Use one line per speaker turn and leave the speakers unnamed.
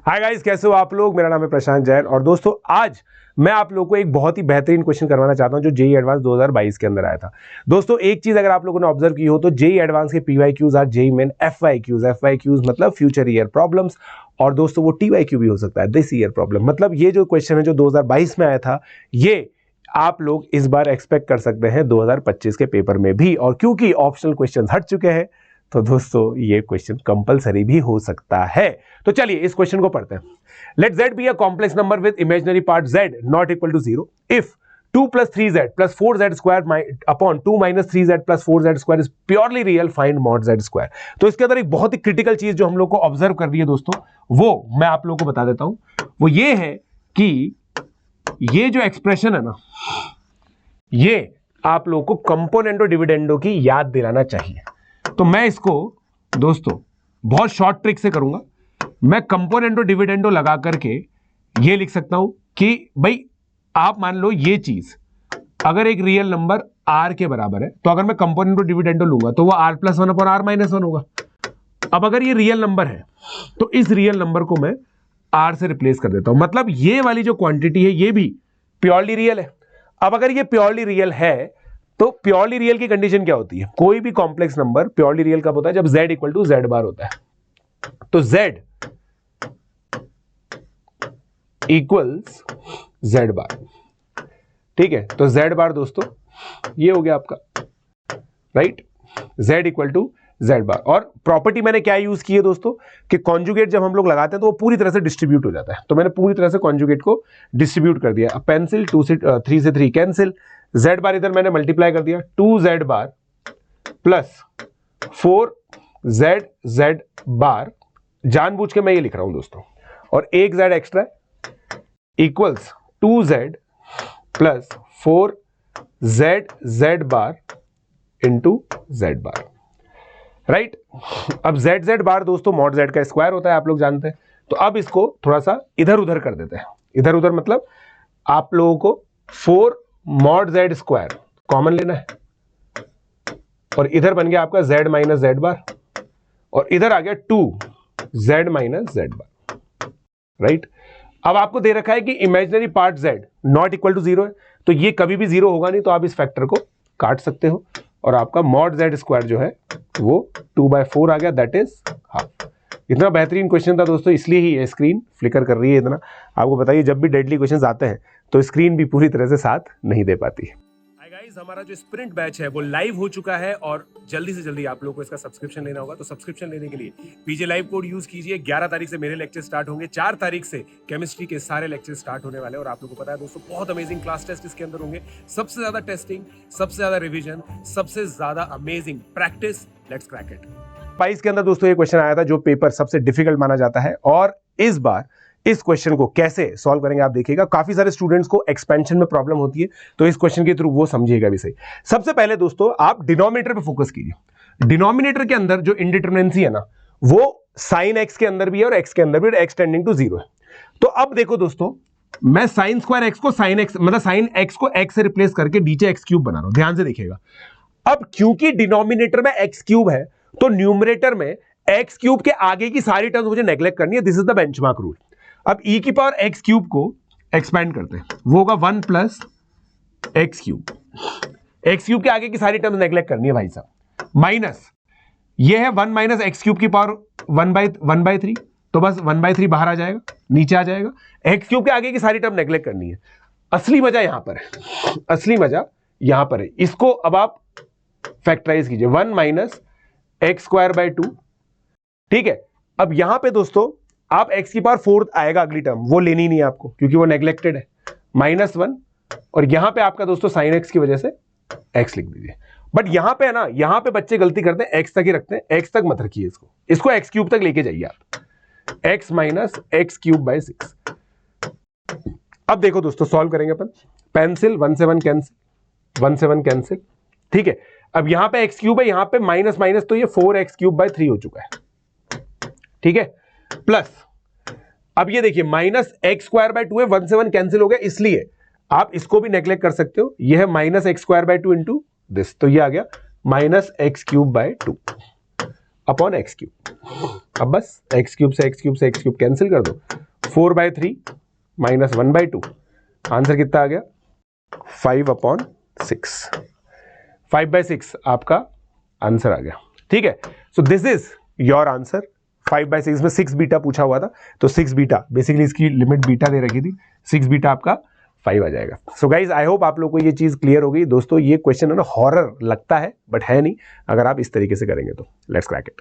Hi guys, कैसे हो आप लोग। मेरा नाम है प्रशांत जैन और दोस्तों आज मैं आप लोगों को एक बहुत ही बेहतरीन क्वेश्चन करवाना चाहता हूं जो जेईई एडवांस 2022 के अंदर आया था। दोस्तों एक चीज अगर आप लोगों ने ऑब्जर्व की हो तो जेईई एडवांस के पीवाईक्यूज आर जेईई मेन एफवाईक्यूज मतलब फ्यूचर ईयर प्रॉब्लम्स। और दोस्तों वो टीवाईक्यू भी हो सकता है, दिस ईयर प्रॉब्लम। मतलब ये जो क्वेश्चन है जो 2022 में आया था, ये आप लोग इस बार एक्सपेक्ट कर सकते हैं 2025 के पेपर में भी। और क्योंकि ऑप्शनल क्वेश्चन हट चुके हैं तो दोस्तों ये क्वेश्चन कंपलसरी भी हो सकता है। तो चलिए इस क्वेश्चन को पढ़ते हैं। Let z be a complex number with imaginary part z not equal to 0 if 2 plus 3z plus 4z square upon 2 minus 3z plus 4z square is purely real, find mod z square। तो इसके अंदर एक बहुत ही critical चीज जो हम लोग को ऑब्जर्व कर रही है दोस्तों, वो मैं आप लोगों को बता देता हूं। वो ये है कि ये जो एक्सप्रेशन है ना, ये आप लोगों को कंपोनेंटो डिविडेंडो की याद दिलाना चाहिए। तो मैं इसको दोस्तों बहुत शॉर्ट ट्रिक से करूंगा। मैं कंपोनेंटो डिविडेंडो लगा करके ये लिख सकता हूं कि भाई आप मान लो ये चीज अगर एक रियल नंबर r के बराबर है तो अगर मैं कंपोनेंटो डिविडेंडो लूंगा तो वो r+1 अपॉन r-1 होगा। अब अगर ये रियल नंबर है तो इस रियल नंबर को मैं r से रिप्लेस कर देता हूं। मतलब ये वाली जो क्वांटिटी है ये भी प्योरली रियल है। अब अगर ये प्योरली रियल है तो प्योरली रियल की कंडीशन क्या होती है? कोई भी कॉम्प्लेक्स नंबर प्योरली रियल कब होता है? जब z इक्वल टू z बार होता है। तो z इक्वल्स z बार, ठीक है। तो z बार दोस्तों ये हो गया आपका, right. z equal to z bar. और प्रॉपर्टी मैंने क्या यूज की है दोस्तों कि कॉन्जुगेट जब हम लोग लगाते हैं तो वो पूरी तरह से डिस्ट्रीब्यूट हो जाता है। तो मैंने पूरी तरह से कॉन्जुगेट को डिस्ट्रीब्यूट कर दिया। पेंसिल 2 से 3 से 3 कैंसिल, z बार इधर मैंने मल्टीप्लाई कर दिया 2z बार प्लस 4z बार। जानबूझ के मैं ये लिख रहा हूं दोस्तों, और एक z extra equals 2z plus 4z bar into z बार, राइट। अब z बार दोस्तों मॉड z का स्क्वायर होता है, आप लोग जानते हैं। तो अब इसको थोड़ा सा इधर उधर कर देते हैं। इधर उधर मतलब आप लोगों को 4 मॉड z स्क्वायर कॉमन लेना है और इधर बन गया आपका z माइनस z बार और इधर आ गया 2z माइनस z बार, राइट। अब आपको दे रखा है कि imaginary part z not equal to 0 है, तो ये कभी भी 0 होगा नहीं, तो आप इस फैक्टर को काट सकते हो और आपका मॉड z स्क्वायर जो है वो 2/4 आ गया, दैट इज हाफ। इतना बेहतरीन क्वेश्चन था दोस्तों, इसलिए ही ये स्क्रीन फ्लिकर कर रही है इतना। आपको बताइए जब भी डेडली क्वेश्चंस आते हैं तो स्क्रीन भी पूरी तरह से साथ नहीं दे पाती। हाय गाइस, हमारा जो स्प्रिंट बैच है वो लाइव हो चुका है और जल्दी से जल्दी आप लोगों को इसका सब्सक्रिप्शन लेना होगा। तो सब्सक्रिप्शन लेने के लिए पीजे लाइव कोड यूज कीजिए। 11 तारीख से मेरे लेक्चर स्टार्ट होंगे, 4 तारीख से केमिस्ट्री के सारे लेक्चर स्टार्ट होने वाले हैं। और आप लोगों को पता है दोस्तों बहुत अमेजिंग क्लास टेस्ट इसके अंदर होंगे। सबसे ज्यादा टेस्टिंग, सबसे ज्यादा रिविजन, सबसे ज्यादा amazing practice. Let's crack it. 22 के अंदर दोस्तों ये क्वेश्चन आया था जो पेपर सबसे डिफिकल्ट माना जाता है, और इस बार इस क्वेश्चन को कैसे सॉल्व करेंगे आप देखिएगा। काफी सारे स्टूडेंट्स को एक्सपेंशन में प्रॉब्लम होती है, तो इस क्वेश्चन के थ्रू वो समझिएगा भी सही। सबसे पहले दोस्तों आप डिनोमिनेटर पे फोकस कीजिए। डिनोमिनेटर के अंदर जो इंडिटरमिनेंसी है ना, वो साइन एक्स के अंदर भी है और एक्स के अंदर भी, एक्स टेंडिंग टू 0 है। तो अब देखो दोस्तों, मैं साइन स्क्वायर एक्स को साइन एक्स मतलब साइन एक्स को एक्स से रिप्लेस करके नीचे एक्स क्यूब बना रहा हूं, ध्यान से देखिएगा। अब क्योंकि डिनोमिनेटर में एक्स क्यूब है तो न्यूमरेटर में एक्स क्यूब के आगे की सारी टर्म्स मुझे नेग्लेक्ट करनी है। This is the benchmark rule. अब e की पावर एक्स क्यूब को एक्सपेंड करते हैं, वो होगा 1 plus x cube. X cube के आगे की सारी टर्म्स नेग्लेक्ट करनी है भाई साहब। माइनस ये है 1 माइनस एक्स क्यूब की पावर 1/3, तो बस 1/3 बाहर आ जाएगा, नीचे आ जाएगा। एक्स क्यूब के आगे की सारी टर्म नेग्लेक्ट करनी है। असली मजा यहां पर है, असली मजा यहां पर है। इसको अब आप फैक्टराइज कीजिए, 1 माइनस एक्स स्क्वायर बाय 2, ठीक है। अब यहां पे दोस्तों आप x की पावर 4 आएगा अगली टर्म, वो लेनी नहीं है आपको क्योंकि वो नेग्लेक्टेड है, -1। और यहां पे आपका दोस्तों साइन x की वजह से x लिख दीजिए। बट यहां पे है ना, यहां पे बच्चे गलती करते हैं, x तक ही रखते हैं। x तक मत रखिए, इसको x क्यूब तक लेके जाइए आप, x minus x cube by 6। अब देखो दोस्तों सॉल्व करेंगे अपन। पेंसिल 1 से 1 कैंसिल, 1 से 1 कैंसिल, ठीक है। अब यहां पे एक्स क्यूब है, यहां पे माइनस माइनस, तो ये 4x क्यूब बाय 3 हो चुका है, ठीक है। प्लस अब ये देखिए माइनस एक्स स्क्वायर बाय 2 है, 1 से 1 कैंसिल हो गया, इसलिए आप इसको भी नेग्लेक्ट कर सकते हो। यह है minus x square by 2 into this, तो ये आ गया minus x cube by 2 upon x cube. अब बस एक्स क्यूब से एक्स क्यूब से एक्स क्यूब कैंसिल कर दो, 4/3 माइनस 1/2, आंसर कितना आ गया 5/6। 5/6 आपका आंसर आ गया। ठीक है, so this is your answer. 5/6 में 6 बीटा पूछा हुआ था, तो 6 बीटा बेसिकली इसकी लिमिट बीटा दे रखी थी, 6 बीटा आपका 5 आ जाएगा। सो गाइज आई होप आप लोग को ये चीज क्लियर हो गई। दोस्तों ये क्वेश्चन है ना हॉरर लगता है बट है नहीं, अगर आप इस तरीके से करेंगे तो। Let's crack it.